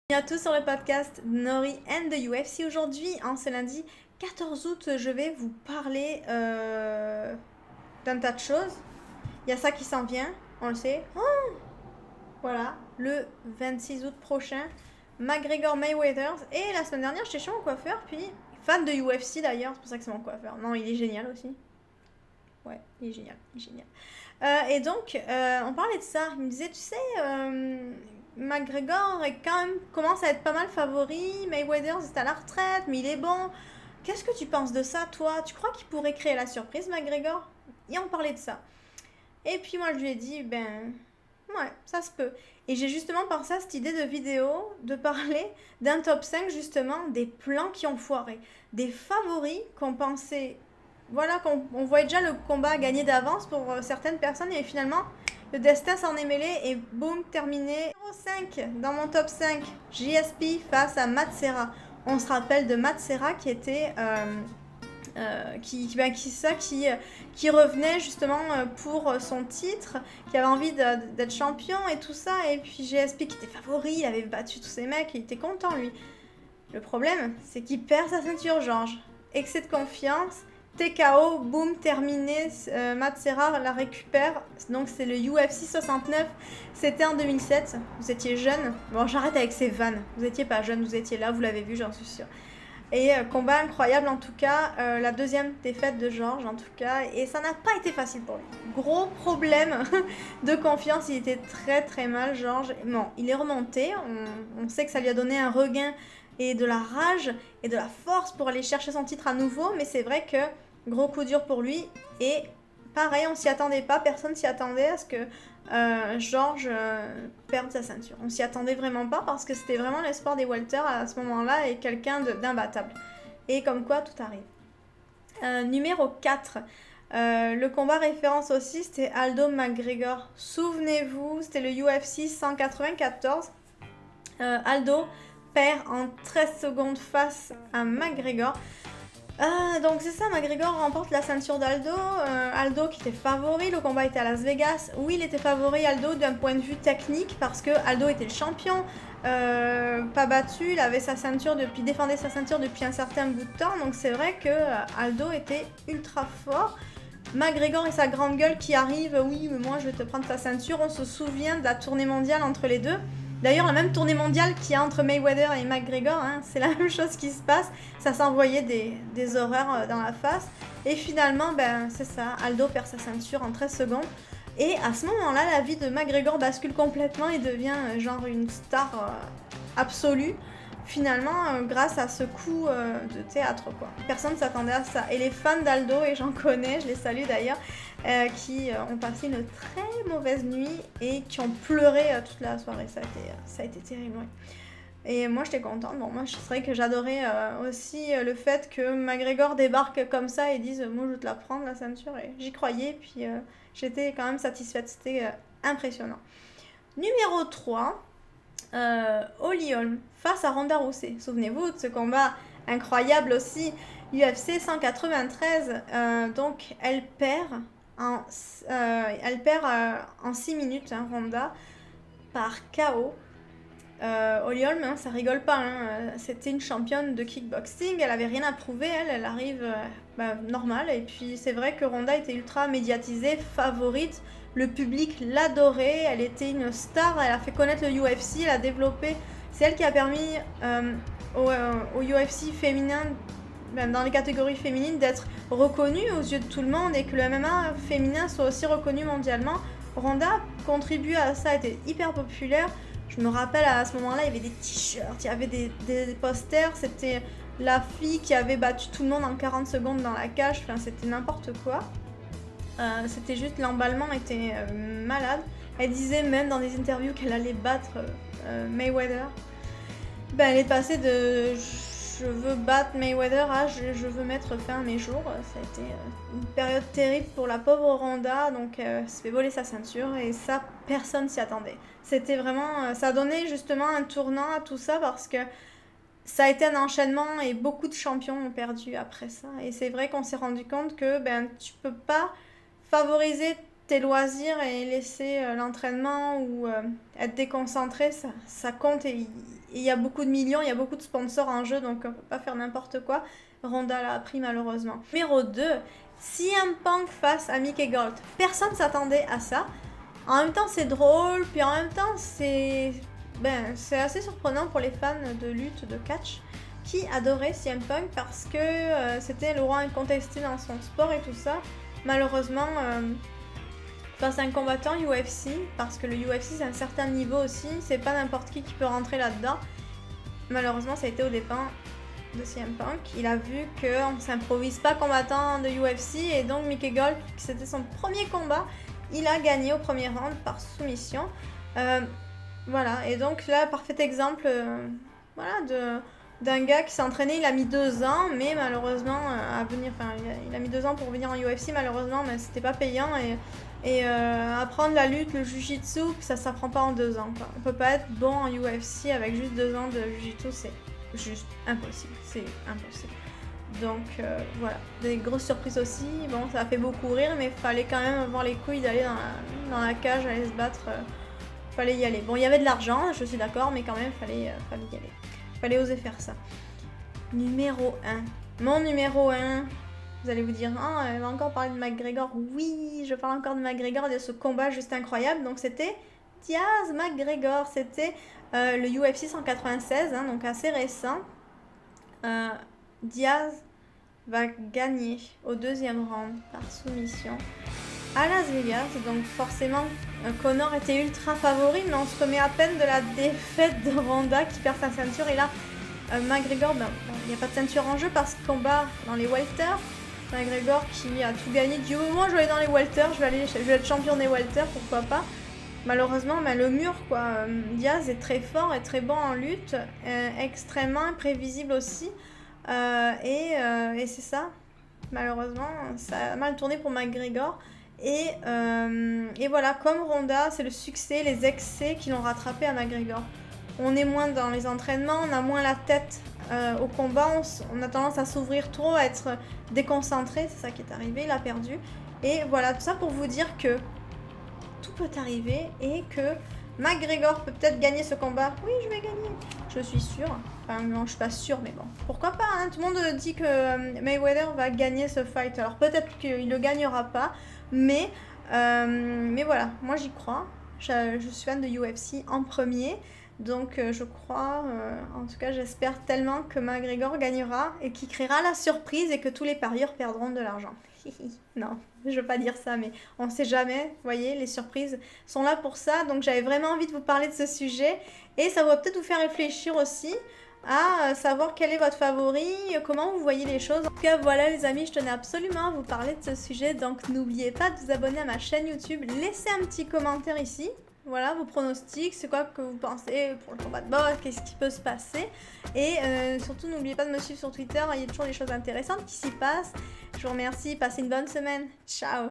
Bienvenue à tous sur le podcast Nori and the UFC. Aujourd'hui, en ce lundi 14 août, je vais vous parler d'un tas de choses. Il y a ça qui s'en vient, on le sait. Voilà, le 26 août prochain, McGregor Mayweather. Et la semaine dernière, j'étais chez mon coiffeur, puis fan de UFC d'ailleurs, c'est pour ça que c'est mon coiffeur. Non, il est génial aussi. Ouais, il est génial, il est génial. Et donc, on parlait de ça. Il me disait, tu sais, McGregor est quand même, commence à être pas mal favori. Mayweather est à la retraite, mais il est bon. Qu'est-ce que tu penses de ça, toi? Tu crois qu'il pourrait créer la surprise, McGregor? Et on parlait de ça. Et puis moi, je lui ai dit, ben, ouais, ça se peut. Et j'ai justement pensé à cette idée de vidéo, de parler d'un top 5, justement, des plans qui ont foiré. Des favoris qu'on pensait voilà, qu'on voyait déjà le combat gagné d'avance pour certaines personnes et finalement le destin s'en est mêlé et boum, terminé. Numéro 5 dans mon top 5, JSP face à Matt Serra. On se rappelle de Matt Serra qui était qui revenait justement pour son titre, qui avait envie d'être champion et tout ça, et puis GSP qui était favori, il avait battu tous ces mecs, il était content lui. Le problème, c'est qu'il perd sa ceinture, Georges. Excès de confiance, TKO, boum, terminé. Matt Serra la récupère. Donc c'est le UFC 69. C'était en 2007. Vous étiez jeune. Bon, j'arrête avec ces vannes. Vous étiez pas jeune, vous étiez là, vous l'avez vu, j'en suis sûre. Et combat incroyable en tout cas. La deuxième défaite de Georges en tout cas. Et ça n'a pas été facile pour lui. Gros problème de confiance. Il était très très mal, Georges. Bon, il est remonté. On sait que ça lui a donné un regain et de la rage et de la force pour aller chercher son titre à nouveau. Mais c'est vrai que gros coup dur pour lui. Et pareil, on s'y attendait pas. Personne s'y attendait à ce que Georges perde sa ceinture. On s'y attendait vraiment pas parce que c'était vraiment l'espoir des Walters à ce moment-là et quelqu'un d'imbattable. Et comme quoi, tout arrive. Numéro 4. Le combat référence aussi, c'était Aldo McGregor. Souvenez-vous, c'était le UFC 194. Aldo perd en 13 secondes face à McGregor. Donc c'est ça, McGregor remporte la ceinture d'Aldo. Aldo qui était favori, le combat était à Las Vegas. Oui, il était favori Aldo d'un point de vue technique parce que Aldo était le champion, pas battu, il avait sa ceinture défendait sa ceinture depuis un certain bout de temps. Donc c'est vrai que Aldo était ultra fort. McGregor et sa grande gueule qui arrive, oui, mais moi je vais te prendre ta ceinture. On se souvient de la tournée mondiale entre les deux. D'ailleurs, la même tournée mondiale qu'il y a entre Mayweather et McGregor, hein, c'est la même chose qui se passe. Ça s'envoyait des horreurs dans la face. Et finalement, ben, c'est ça, Aldo perd sa ceinture en 13 secondes. Et à ce moment-là, la vie de McGregor bascule complètement et devient genre une star absolue. Finalement, grâce à ce coup de théâtre, quoi. Personne ne s'attendait à ça. Et les fans d'Aldo, et j'en connais, je les salue d'ailleurs, qui ont passé une très mauvaise nuit et qui ont pleuré toute la soirée. Ça a été terrible, ouais. Et moi, j'étais contente. Bon, moi, c'est vrai que j'adorais aussi le fait que McGregor débarque comme ça et dise moi, je vais te la prendre, la ceinture. Et j'y croyais, puis j'étais quand même satisfaite. C'était impressionnant. Numéro 3. Holly Holm face à Ronda Rousey. Souvenez-vous de ce combat incroyable aussi, UFC 193. Donc elle perd en 6 minutes, hein, Ronda, par KO. Holly Holm, hein, ça rigole pas, hein, c'était une championne de kickboxing, elle avait rien à prouver, elle arrive normale. Et puis c'est vrai que Ronda était ultra médiatisée, favorite. Le public l'adorait, elle était une star, elle a fait connaître le UFC, elle a développé. C'est elle qui a permis au UFC féminin, dans les catégories féminines, d'être reconnue aux yeux de tout le monde et que le MMA féminin soit aussi reconnu mondialement. Ronda contribue à ça, était hyper populaire. Je me rappelle à ce moment-là, il y avait des t-shirts, il y avait des posters, c'était la fille qui avait battu tout le monde en 40 secondes dans la cage, enfin c'était n'importe quoi. C'était juste, l'emballement était malade. Elle disait même dans des interviews qu'elle allait battre Mayweather. Ben, elle est passée de je veux battre Mayweather à je veux mettre fin à mes jours. Ça a été une période terrible pour la pauvre Ronda, donc elle se fait voler sa ceinture et ça, personne s'y attendait. C'était vraiment, ça a donné justement un tournant à tout ça parce que ça a été un enchaînement et beaucoup de champions ont perdu après ça. Et c'est vrai qu'on s'est rendu compte que ben tu peux pas favoriser tes loisirs et laisser l'entraînement ou être déconcentré, ça compte et il y a beaucoup de millions, il y a beaucoup de sponsors en jeu, donc on peut pas faire n'importe quoi. Ronda l'a appris malheureusement. Numéro 2, CM Punk face à Mickey Gall. Personne s'attendait à ça. En même temps, c'est drôle, puis en même temps, c'est assez surprenant pour les fans de lutte, de catch, qui adoraient CM Punk parce que c'était le roi incontesté dans son sport et tout ça. Malheureusement, face à un combattant UFC, parce que le UFC c'est un certain niveau aussi, c'est pas n'importe qui peut rentrer là-dedans. Malheureusement, ça a été aux dépens de CM Punk. Il a vu qu'on ne s'improvise pas combattant de UFC et donc Mickey Gall, c'était son premier combat, il a gagné au premier round par soumission. Voilà, et donc là, parfait exemple d'un gars qui s'est entraîné, il a mis 2 ans, mais malheureusement, il a mis 2 ans pour venir en UFC, malheureusement, mais c'était pas payant et apprendre la lutte, le jujitsu, ça s'apprend pas en 2 ans, quoi. On peut pas être bon en UFC avec juste 2 ans de jujitsu, c'est juste impossible, c'est impossible. Donc voilà, des grosses surprises aussi, bon ça a fait beaucoup rire, mais fallait quand même avoir les couilles d'aller dans la cage, aller se battre, fallait y aller. Bon, il y avait de l'argent, je suis d'accord, mais quand même fallait y aller. Fallait oser faire ça. Numéro 1. Mon numéro 1, vous allez vous dire, ah, elle va encore parler de McGregor. Oui, je parle encore de McGregor et de ce combat juste incroyable. Donc c'était Diaz McGregor, c'était le UFC 196, hein, donc assez récent. Diaz va gagner au 2e round par soumission à Las Vegas, donc forcément Conor était ultra favori, mais on se remet à peine de la défaite de Ronda qui perd sa ceinture, et là McGregor, il n'y a pas de ceinture en jeu parce qu'il combat dans les welter. McGregor qui a tout gagné, du moment où je vais aller dans les welter, je vais être champion des welter, pourquoi pas. Malheureusement, le mur, quoi. Diaz est très fort et très bon en lutte, extrêmement imprévisible aussi, et c'est ça. Malheureusement, ça a mal tourné pour McGregor. Et voilà, comme Ronda, c'est le succès, les excès qui l'ont rattrapé à McGregor. On est moins dans les entraînements, on a moins la tête au combat, on a tendance à s'ouvrir trop, à être déconcentré, c'est ça qui est arrivé, il a perdu. Et voilà, tout ça pour vous dire que tout peut arriver et que McGregor peut peut-être gagner ce combat. Oui, je vais gagner, je suis sûre. Enfin, non, je suis pas sûre, mais bon. Pourquoi pas, hein. Tout le monde dit que Mayweather va gagner ce fight. Alors peut-être qu'il le gagnera pas, mais voilà, moi j'y crois. Je suis fan de UFC en premier. Donc je crois, en tout cas j'espère tellement que McGregor gagnera et qu'il créera la surprise et que tous les parieurs perdront de l'argent. Non, je veux pas dire ça, mais on sait jamais, vous voyez, les surprises sont là pour ça. Donc j'avais vraiment envie de vous parler de ce sujet et ça va peut-être vous faire réfléchir aussi à savoir quel est votre favori, comment vous voyez les choses. En tout cas voilà les amis, je tenais absolument à vous parler de ce sujet, donc n'oubliez pas de vous abonner à ma chaîne YouTube, laissez un petit commentaire ici. Voilà, vos pronostics, c'est quoi que vous pensez pour le combat de boxe, qu'est-ce qui peut se passer. Et surtout, n'oubliez pas de me suivre sur Twitter, il y a toujours des choses intéressantes qui s'y passent. Je vous remercie, passez une bonne semaine. Ciao!